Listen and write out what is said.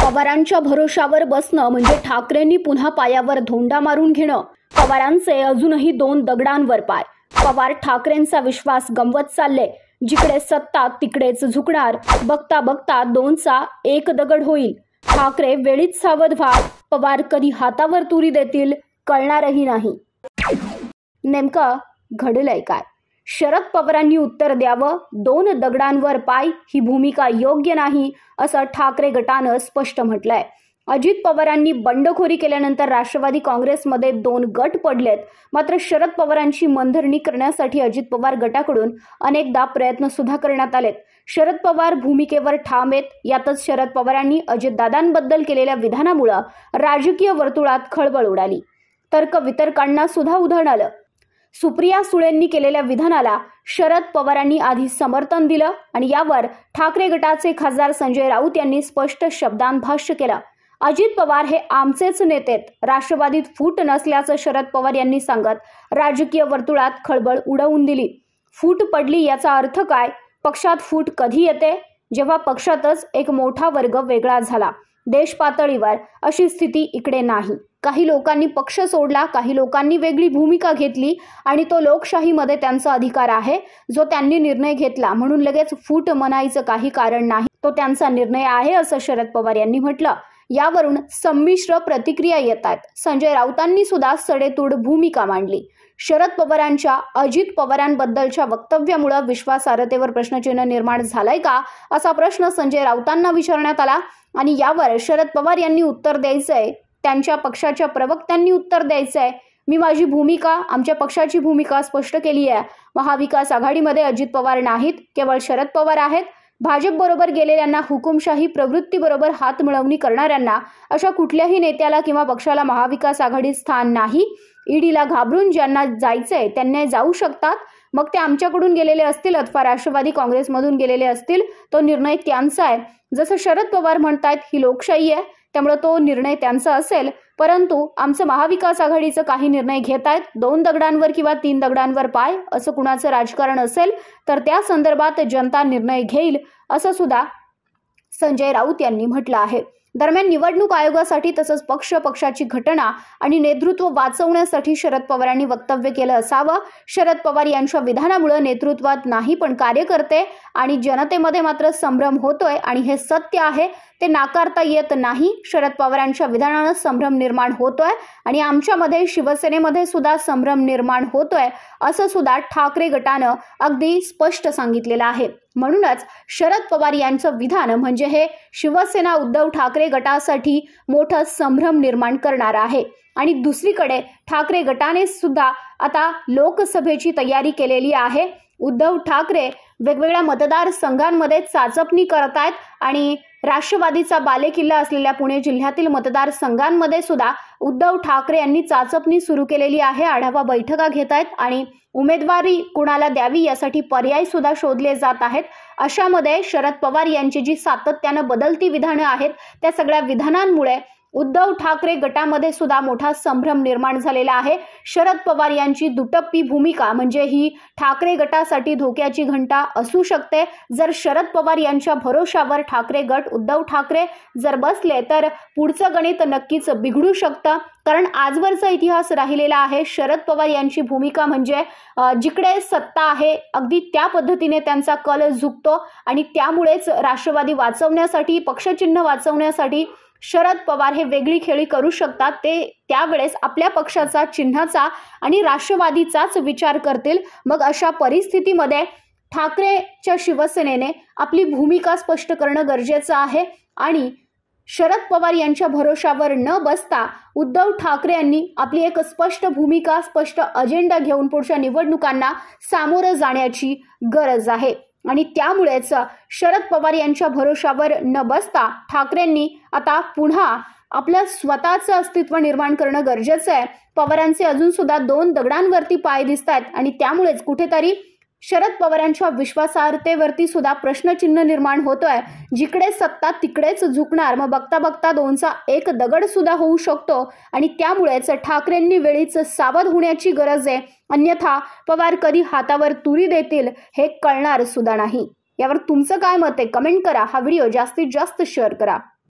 पवारांच्या भरोशावर बसणं म्हणजे ठाकरेंनी पुन्हा पायावर धोंडा मारून घेणं. पवारांचे अजूनही 2 दगडांवर पाय. पवार ठाकरेंचा विश्वास गमवत चालले. जिकडे सत्ता तिकडेच झुकणार. बघता बघता 2चा 1 दगड होईल. ठाकरे वेळीच सावध व्हा. पवार कधी हातावर तुरी देतील कळणारही नाही. नेमकं घडलंय काय? शरद पवारांनी उत्तर द्यावं. 2 दगडांवर पाय ही भूमिका योग्य नाही असं ठाकरे गटानं स्पष्ट म्हटलंय. अजित पवारांनी बंडखोरी केल्यानंतर राष्ट्रवादी काँग्रेसमध्ये 2 गट पडलेत. मात्र शरद पवारांची मनधरणी करण्यासाठी अजित पवार गटाकडून अनेकदा प्रयत्न सुद्धा करण्यात आलेत. शरद पवार भूमिकेवर ठाम आहेत. यातच शरद पवारांनी अजितदादांबद्दल केलेल्या विधानामुळे राजकीय वर्तुळात खळबळ उडाली. तर्कवितर्कांना सुद्धा उधाण आलं. सुप्रिया सुळेंनी केलेल्या विधानाला शरद पवारांनी आधी समर्थन दिलं आणि यावर ठाकरे गटाचे खासदार संजय राऊत यांनी स्पष्ट शब्दांत भाष्य केलं. अजित पवार हे आमचेच नेतेत. राष्ट्रवादीत फूट नसल्याचं शरद पवार यांनी सांगत राजकीय वर्तुळात खळबळ उडवून दिली. फूट पडली याचा अर्थ काय? पक्षात फूट कधी येते? जेव्हा पक्षातच एक मोठा वर्ग वेगळा झाला. देश पातळीवर अशी स्थिती इकडे नाही. काही लोकांनी पक्ष सोडला, काही लोकांनी वेगळी भूमिका घेतली आणि तो लोकशाहीमध्ये त्यांचा अधिकार आहे. जो त्यांनी निर्णय घेतला म्हणून लगेच फूट म्हणायचं काही कारण नाही. तो त्यांचा निर्णय आहे असं शरद पवार यांनी म्हटलं. यावरून संमिश्र प्रतिक्रिया येत आहेत. संजय राऊतांनी सुद्धा सडेतोड भूमिका मांडली. शरद पवारांच्या अजित पवारांबद्दलच्या वक्तव्यामुळे विश्वासार्हतेवर प्रश्नचिन्ह निर्माण झालंय का असा प्रश्न संजय राऊतांना विचारण्यात आला आणि यावर शरद पवार यांनी उत्तर द्यायचंय. त्यांच्या पक्षाच्या प्रवक्त्यांनी उत्तर द्यायचंय. मी माझी भूमिका, आमच्या पक्षाची भूमिका स्पष्ट केली आहे. महाविकास आघाडीमध्ये अजित पवार नाहीत, केवळ शरद पवार आहेत. भाजप बरोबर गेलेल्यांना, हुकुमशाही प्रवृत्तीबरोबर हात मिळवणी करणाऱ्यांना, अशा कुठल्याही नेत्याला किंवा पक्षाला महाविकास आघाडीत स्थान नाही. ईडीला घाबरून ज्यांना जायचंय त्यांनी जाऊ शकतात. मग ते आमच्याकडून गेलेले असतील अथवा राष्ट्रवादी काँग्रेसमधून गेलेले असतील, तो निर्णय त्यांचा आहे. जसं शरद पवार म्हणतायत ही लोकशाही आहे, त्यामुळे तो निर्णय त्यांचा असेल. परंतु आमचं महाविकास आघाडीचं काही निर्णय घेत आहेत. 2 दगडांवर किंवा 3 दगडांवर पाय असं कुणाचं राजकारण असेल तर त्या संदर्भात जनता निर्णय घेईल असं सुद्धा संजय राऊत यांनी म्हटलं आहे. दरम्यान निवडणूक आयोगासाठी तसंच पक्षाची घटना आणि नेतृत्व वाचवण्यासाठी शरद पवारांनी वक्तव्य केलं असावं. शरद पवार यांच्या विधानामुळे नेतृत्वात नाही पण कार्यकर्ते आणि जनतेमध्ये मात्र संभ्रम होतोय आणि हे सत्य आहे, ते नाकारता येत नाही. शरद पवारांच्या विधानानं संभ्रम निर्माण होतोय आणि आमच्यामध्ये शिवसेनेमध्ये सुद्धा संभ्रम निर्माण होतोय असं सुद्धा ठाकरे गटानं अगदी स्पष्ट सांगितलेलं आहे. म्हणूनच शरद पवार यांचं विधान म्हणजे हे शिवसेना उद्धव ठाकरे गटासाठी मोठं संभ्रम निर्माण करणार आहे. आणि दुसरीकडे ठाकरे गटाने सुद्धा आता लोकसभेची तयारी केलेली आहे. उद्धव ठाकरे वेगवेगळ्या मतदारसंघांमध्ये चाचपणी करतायत आणि राष्ट्रवादीचा बालेकिल्ला असलेल्या पुणे जिल्ह्यातील मतदारसंघांमध्ये सुद्धा उद्धव ठाकरे यांनी चाचपणी सुरू केलेली आहे. आढावा बैठका घेत आहेत आणि उमेदवारी कुणाला द्यावी यासाठी पर्याय सुद्धा शोधले जात आहेत. अशामध्ये शरद पवार यांची जी सातत्यानं बदलती विधानं आहेत त्या सगळ्या विधानांमुळे उद्धव ठाकरे गटामध्ये सुद्धा मोठा संभ्रम निर्माण झालेला आहे. शरद पवार यांची दुटप्पी भूमिका म्हणजे ही ठाकरे गटासाठी धोक्याची घंटा असू शकते. जर शरद पवार यांच्या भरोशावर ठाकरे गट, उद्धव ठाकरे जर बसले तर पुढचं गणित नक्कीच बिघडू शकतं. कारण आजवरचा इतिहास राहिलेला आहे. शरद पवार यांची भूमिका म्हणजे जिकडे सत्ता आहे अगदी त्या पद्धतीने त्यांचा कल झुकतो आणि त्यामुळेच राष्ट्रवादी वाचवण्यासाठी, पक्षचिन्ह वाचवण्यासाठी शरद पवार हे वेगळी खेळी करू शकतात. ते त्यावेळेस आपल्या पक्षाचा, चिन्हाचा आणि राष्ट्रवादीचाच विचार करतील. मग अशा परिस्थितीमध्ये ठाकरेच्या शिवसेनेने आपली भूमिका स्पष्ट करणं गरजेचं आहे आणि शरद पवार यांच्या भरोशावर न बसता उद्धव ठाकरे यांनी आपली एक स्पष्ट भूमिका, स्पष्ट अजेंडा घेऊन पुढच्या निवडणुकांना सामोरं जाण्याची गरज आहे. आणि त्यामुळेच शरद पवार यांच्या भरोशावर न बसता ठाकरेंनी आता पुन्हा आपलं स्वतःचं अस्तित्व निर्माण करणं गरजेचं आहे. पवारांचे अजून सुद्धा 2 दगडांवरती पाय दिसत आहेत आणि त्यामुळेच कुठेतरी शरद पवारांच्या विश्वासार्हतेवरती सुद्धा प्रश्नचिन्ह निर्माण होतोय. जिकडे सत्ता तिकडेच झुकणार. मग बघता बघता 2चा 1 दगड सुद्धा होऊ शकतो आणि त्यामुळेच ठाकरेंनी वेळीच सावध होण्याची गरज आहे. अन्यथा पवार कधी हातावर तुरी देतील हे कळणार सुद्धा नाही. यावर तुमचं काय मत आहे? कमेंट करा. हा व्हिडिओ जास्तीत जास्त शेअर करा.